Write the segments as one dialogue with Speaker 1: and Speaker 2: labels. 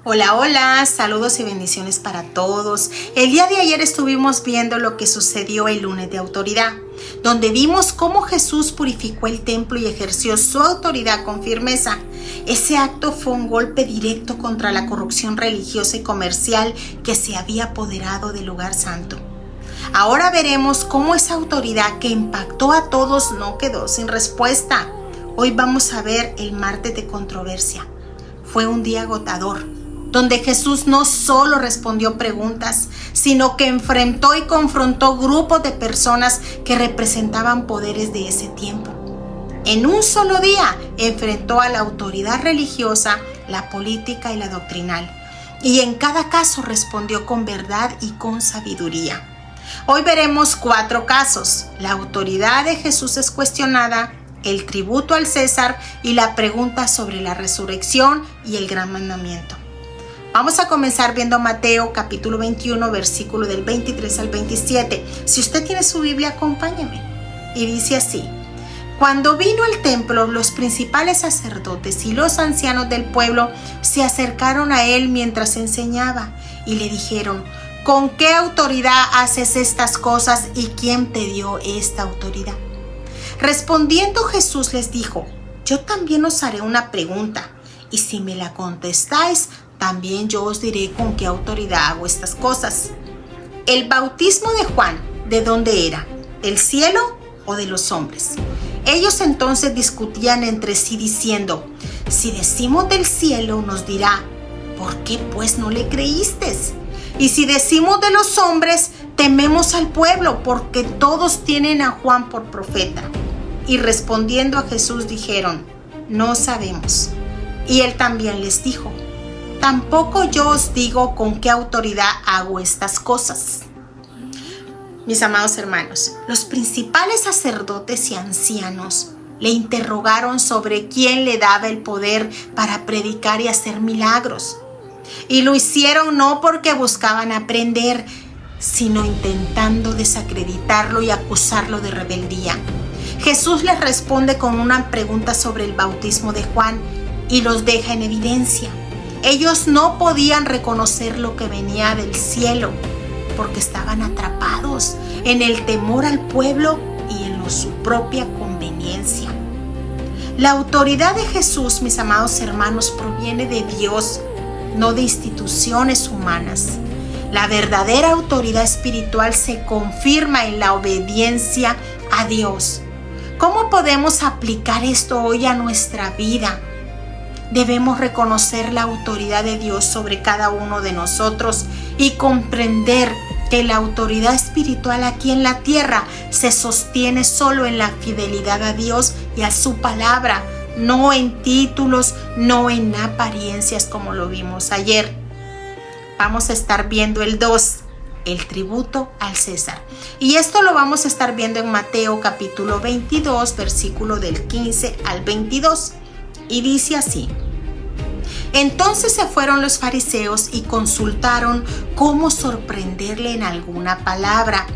Speaker 1: Hola, hola, saludos y bendiciones para todos. El día de ayer estuvimos viendo lo que sucedió el lunes de autoridad, donde vimos cómo Jesús purificó el templo y ejerció su autoridad con firmeza. Ese acto fue un golpe directo contra la corrupción religiosa y comercial que se había apoderado del lugar santo. Ahora veremos cómo esa autoridad que impactó a todos no quedó sin respuesta. Hoy vamos a ver el martes de controversia. Fue un día agotador, donde Jesús no solo respondió preguntas, sino que enfrentó y confrontó grupos de personas que representaban poderes de ese tiempo. En un solo día enfrentó a la autoridad religiosa, la política y la doctrinal, y en cada caso respondió con verdad y con sabiduría. Hoy veremos 4 casos. La autoridad de Jesús es cuestionada, el tributo al César y la pregunta sobre la resurrección y el gran mandamiento. Vamos a comenzar viendo Mateo capítulo 21, versículo del 23 al 27. Si usted tiene su Biblia, acompáñame. Y dice así: Cuando vino al templo, los principales sacerdotes y los ancianos del pueblo se acercaron a él mientras enseñaba y le dijeron: ¿Con qué autoridad haces estas cosas y quién te dio esta autoridad? Respondiendo Jesús les dijo: Yo también os haré una pregunta, y si me la contestáis, también yo os diré con qué autoridad hago estas cosas. El bautismo de Juan, ¿de dónde era? ¿Del cielo o de los hombres? Ellos entonces discutían entre sí diciendo: Si decimos del cielo, nos dirá: ¿por qué pues no le creísteis? Y si decimos de los hombres, tememos al pueblo, porque todos tienen a Juan por profeta. Y respondiendo a Jesús dijeron: No sabemos. Y él también les dijo: Tampoco yo os digo con qué autoridad hago estas cosas. Mis amados hermanos, los principales sacerdotes y ancianos le interrogaron sobre quién le daba el poder para predicar y hacer milagros. Y lo hicieron no porque buscaban aprender, sino intentando desacreditarlo y acusarlo de rebeldía. Jesús les responde con una pregunta sobre el bautismo de Juan y los deja en evidencia. Ellos no podían reconocer lo que venía del cielo porque estaban atrapados en el temor al pueblo y en su propia conveniencia. La autoridad de Jesús, mis amados hermanos, proviene de Dios, no de instituciones humanas. La verdadera autoridad espiritual se confirma en la obediencia a Dios. ¿Cómo podemos aplicar esto hoy a nuestra vida? Debemos reconocer la autoridad de Dios sobre cada uno de nosotros y comprender que la autoridad espiritual aquí en la tierra se sostiene solo en la fidelidad a Dios y a su palabra, no en títulos, no en apariencias como lo vimos ayer. Vamos a estar viendo el 2, el tributo al César. Y esto lo vamos a estar viendo en Mateo capítulo 22, versículo del 15 al 22. Y dice así: Entonces se fueron los fariseos y consultaron cómo sorprenderle en alguna palabra.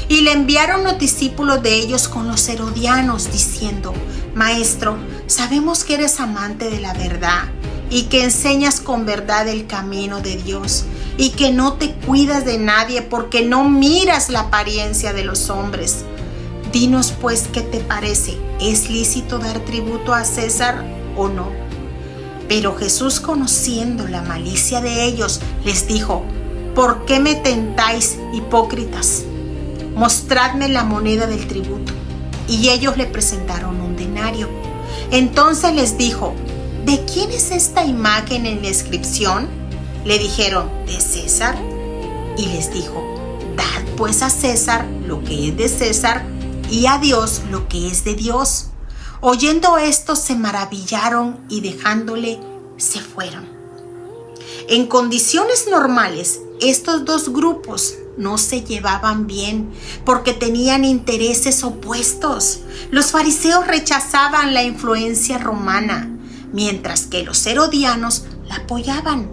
Speaker 1: Y le enviaron los discípulos de ellos con los herodianos, diciendo: Maestro, sabemos que eres amante de la verdad y que enseñas con verdad el camino de Dios y que no te cuidas de nadie porque no miras la apariencia de los hombres. Dinos pues, ¿qué te parece? ¿Es lícito dar tributo a César o no? Pero Jesús, conociendo la malicia de ellos, les dijo: ¿Por qué me tentáis, hipócritas? Mostradme la moneda del tributo. Y ellos le presentaron un denario. Entonces les dijo: ¿De quién es esta imagen en la inscripción? Le dijeron: de César. Y les dijo: Dad pues a César lo que es de César y a Dios lo que es de Dios. Oyendo esto se maravillaron y dejándole se fueron. En condiciones normales, estos dos grupos no se llevaban bien porque tenían intereses opuestos. Los fariseos rechazaban la influencia romana, mientras que los herodianos la apoyaban.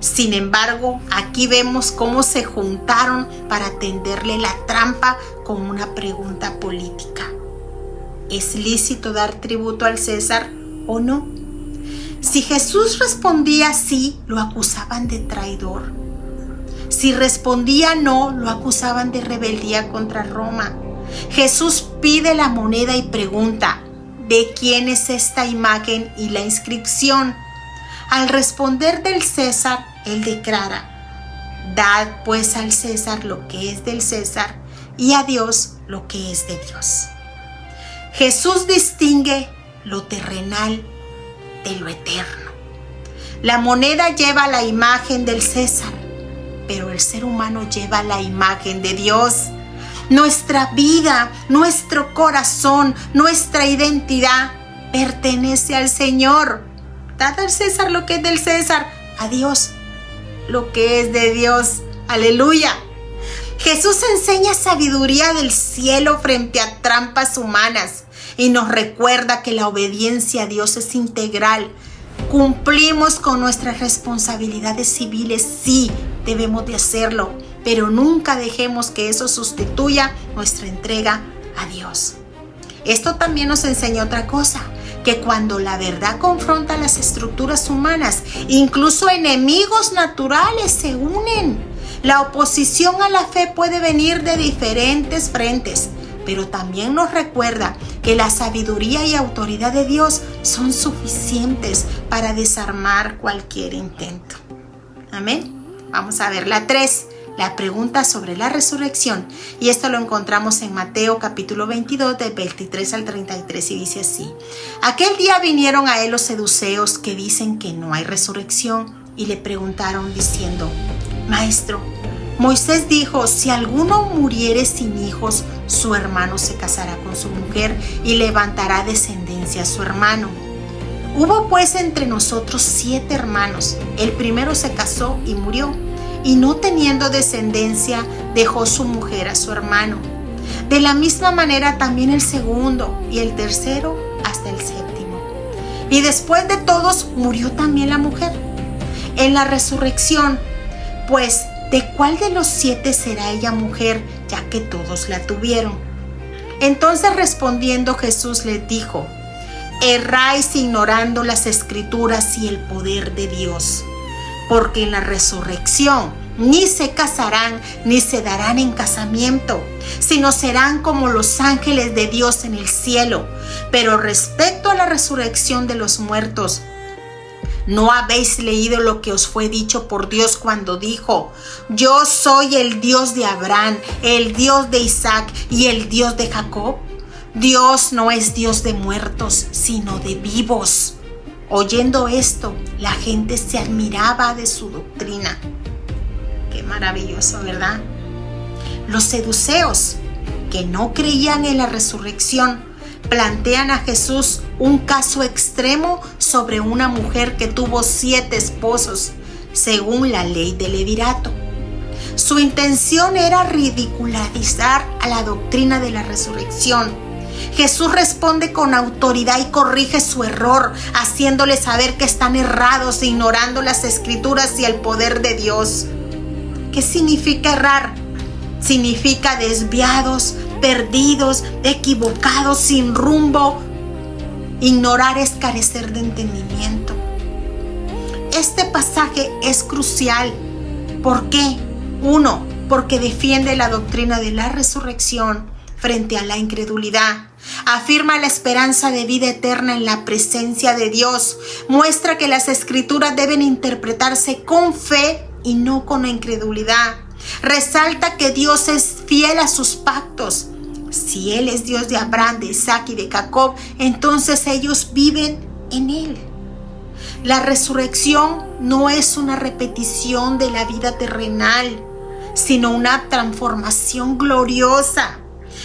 Speaker 1: Sin embargo, aquí vemos cómo se juntaron para tenderle la trampa con una pregunta política: ¿es lícito dar tributo al César o no? Si Jesús respondía sí, lo acusaban de traidor. Si respondía no, lo acusaban de rebeldía contra Roma. Jesús pide la moneda y pregunta: ¿de quién es esta imagen y la inscripción? Al responder del César, él declara: dad pues al César lo que es del César y a Dios lo que es de Dios. Jesús distingue lo terrenal de lo eterno. La moneda lleva la imagen del César, pero el ser humano lleva la imagen de Dios. Nuestra vida, nuestro corazón, nuestra identidad pertenece al Señor. Dad al César lo que es del César, a Dios lo que es de Dios. Aleluya. Jesús enseña sabiduría del cielo frente a trampas humanas y nos recuerda que la obediencia a Dios es integral. Cumplimos con nuestras responsabilidades civiles, sí, debemos de hacerlo, pero nunca dejemos que eso sustituya nuestra entrega a Dios. Esto también nos enseña otra cosa, que cuando la verdad confronta las estructuras humanas, incluso enemigos naturales se unen. La oposición a la fe puede venir de diferentes frentes, pero también nos recuerda que la sabiduría y autoridad de Dios son suficientes para desarmar cualquier intento. Amén. Vamos a ver la 3, la pregunta sobre la resurrección. Y esto lo encontramos en Mateo capítulo 22, del 23 al 33, y dice así: aquel día vinieron a él los seduceos que dicen que no hay resurrección y le preguntaron diciendo: Maestro, Moisés dijo: si alguno muriere sin hijos, su hermano se casará con su mujer y levantará descendencia a su hermano. Hubo pues entre nosotros 7 hermanos. El primero se casó y murió, y no teniendo descendencia, dejó su mujer a su hermano. De la misma manera también el segundo, y el tercero hasta el séptimo. Y después de todos murió también la mujer. En la resurrección, pues, ¿de cuál de los 7 será ella mujer, ya que todos la tuvieron? Entonces respondiendo Jesús les dijo: erráis ignorando las escrituras y el poder de Dios, porque en la resurrección ni se casarán ni se darán en casamiento, sino serán como los ángeles de Dios en el cielo. Pero respecto a la resurrección de los muertos, ¿no habéis leído lo que os fue dicho por Dios cuando dijo: yo soy el Dios de Abraham, el Dios de Isaac y el Dios de Jacob? Dios no es Dios de muertos, sino de vivos. Oyendo esto, la gente se admiraba de su doctrina. Qué maravilloso, ¿verdad? Los seduceos, que no creían en la resurrección, plantean a Jesús un caso extremo sobre una mujer que tuvo 7 esposos, según la ley del levirato. Su intención era ridicularizar a la doctrina de la resurrección. Jesús responde con autoridad y corrige su error, haciéndoles saber que están errados, ignorando las escrituras y el poder de Dios. ¿Qué significa errar? Significa desviados, perdidos, equivocados, sin rumbo. Ignorar es carecer de entendimiento. Este pasaje es crucial. ¿Por qué? 1, porque defiende la doctrina de la resurrección frente a la incredulidad. Afirma la esperanza de vida eterna en la presencia de Dios. Muestra que las escrituras deben interpretarse con fe y no con incredulidad. Resalta que Dios es fiel a sus pactos. Si Él es Dios de Abraham, de Isaac y de Jacob, entonces ellos viven en Él. La resurrección no es una repetición de la vida terrenal, sino una transformación gloriosa.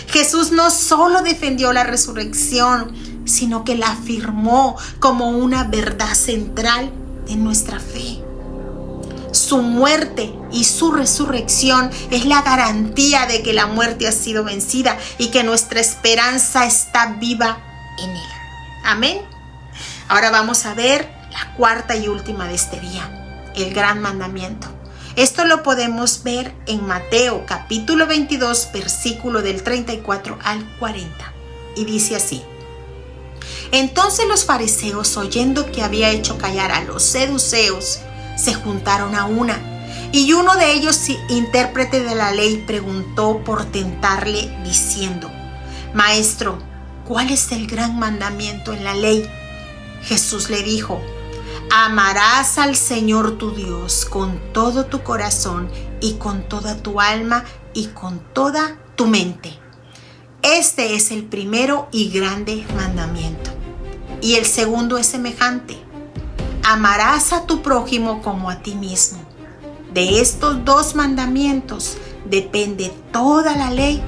Speaker 1: Jesús no solo defendió la resurrección, sino que la afirmó como una verdad central de nuestra fe. Su muerte y su resurrección es la garantía de que la muerte ha sido vencida y que nuestra esperanza está viva en Él. Amén. Ahora vamos a ver la 4ª y última de este día, el gran mandamiento. Esto lo podemos ver en Mateo capítulo 22, versículo del 34 al 40. Y dice así: Entonces los fariseos, oyendo que había hecho callar a los saduceos, se juntaron a una. Y uno de ellos, intérprete de la ley, preguntó por tentarle, diciendo: Maestro, ¿cuál es el gran mandamiento en la ley? Jesús le dijo: Amarás al Señor tu Dios con todo tu corazón y con toda tu alma y con toda tu mente. Este es el primero y grande mandamiento. Y el segundo es semejante: amarás a tu prójimo como a ti mismo. De estos dos mandamientos depende toda la ley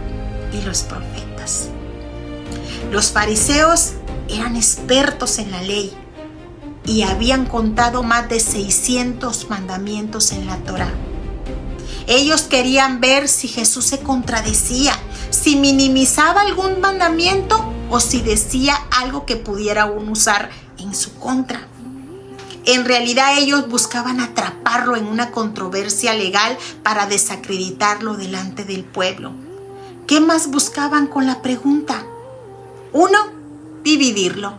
Speaker 1: y los profetas. Los fariseos eran expertos en la ley y habían contado más de 600 mandamientos en la Torá. Ellos querían ver si Jesús se contradecía, si minimizaba algún mandamiento o si decía algo que pudiera uno usar en su contra. En realidad ellos buscaban atraparlo en una controversia legal para desacreditarlo delante del pueblo. ¿Qué más buscaban con la pregunta? 1. Dividirlo.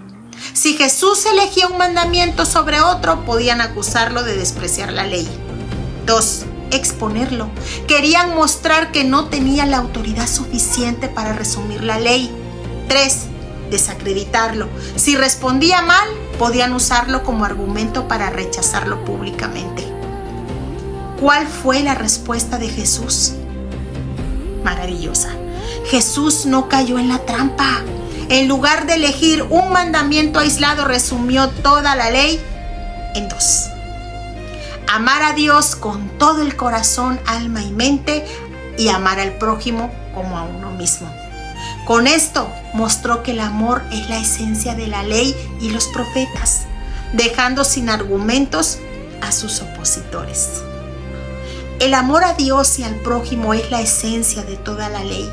Speaker 1: Si Jesús elegía un mandamiento sobre otro, podían acusarlo de despreciar la ley. 2. Exponerlo. Querían mostrar que no tenía la autoridad suficiente para resumir la ley. 3. Desacreditarlo. Si respondía mal, podían usarlo como argumento para rechazarlo públicamente. ¿Cuál fue la respuesta de Jesús? Maravillosa. Jesús no cayó en la trampa. En lugar de elegir un mandamiento aislado, resumió toda la ley en 2. Amar a Dios con todo el corazón, alma y mente, y amar al prójimo como a uno mismo. Con esto mostró que el amor es la esencia de la ley y los profetas, dejando sin argumentos a sus opositores. El amor a Dios y al prójimo es la esencia de toda la ley.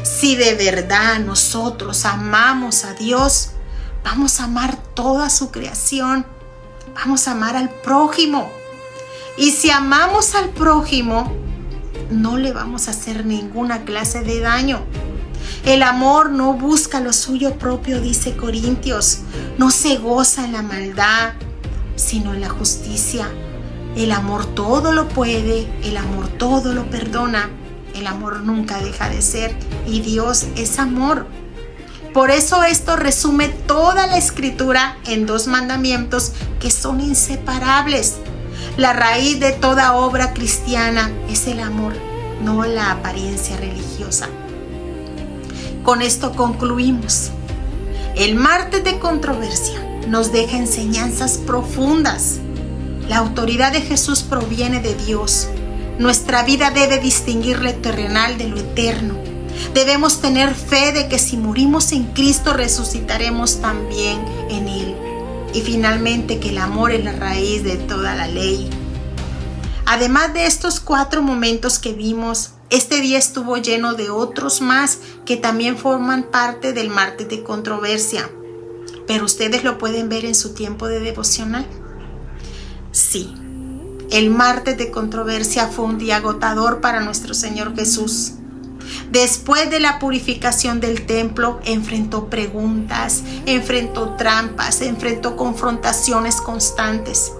Speaker 1: Si de verdad nosotros amamos a Dios, vamos a amar toda su creación, vamos a amar al prójimo. Y si amamos al prójimo, no le vamos a hacer ninguna clase de daño. El amor no busca lo suyo propio, dice Corintios. No se goza en la maldad, sino en la justicia. El amor todo lo puede, el amor todo lo perdona. El amor nunca deja de ser y Dios es amor. Por eso esto resume toda la Escritura en 2 mandamientos que son inseparables. La raíz de toda obra cristiana es el amor, no la apariencia religiosa. Con esto concluimos. El martes de controversia nos deja enseñanzas profundas. La autoridad de Jesús proviene de Dios. Nuestra vida debe distinguir lo terrenal de lo eterno. Debemos tener fe de que si morimos en Cristo resucitaremos también en Él. Y finalmente que el amor es la raíz de toda la ley. Además de estos 4 momentos que vimos, este día estuvo lleno de otros más que también forman parte del martes de controversia. Pero ustedes lo pueden ver en su tiempo de devocional. Sí, el martes de controversia fue un día agotador para nuestro Señor Jesús. Después de la purificación del templo, enfrentó preguntas, enfrentó trampas, enfrentó confrontaciones constantes.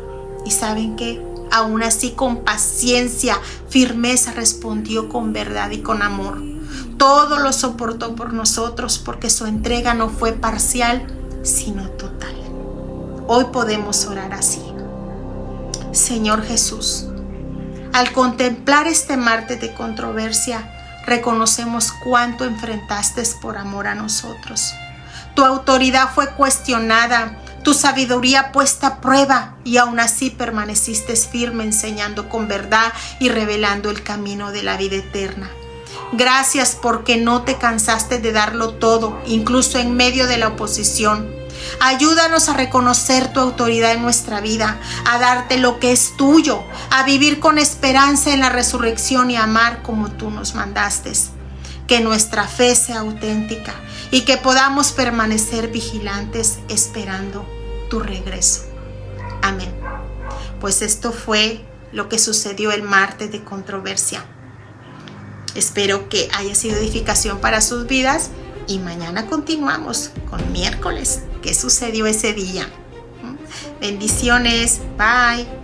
Speaker 1: ¿Y saben qué? Aún así, con paciencia, firmeza, respondió con verdad y con amor. Todo lo soportó por nosotros porque su entrega no fue parcial, sino total. Hoy podemos orar así. Señor Jesús, al contemplar este martes de controversia, reconocemos cuánto enfrentaste por amor a nosotros. Tu autoridad fue cuestionada, tu sabiduría puesta a prueba y aún así permaneciste firme enseñando con verdad y revelando el camino de la vida eterna. Gracias porque no te cansaste de darlo todo, incluso en medio de la oposición. Ayúdanos a reconocer tu autoridad en nuestra vida, a darte lo que es tuyo, a vivir con esperanza en la resurrección y amar como tú nos mandaste. Que nuestra fe sea auténtica y que podamos permanecer vigilantes esperando tu regreso. Amén. Pues esto fue lo que sucedió el martes de controversia. Espero que haya sido edificación para sus vidas y mañana continuamos con miércoles. Que qué sucedió ese día. Bendiciones, bye.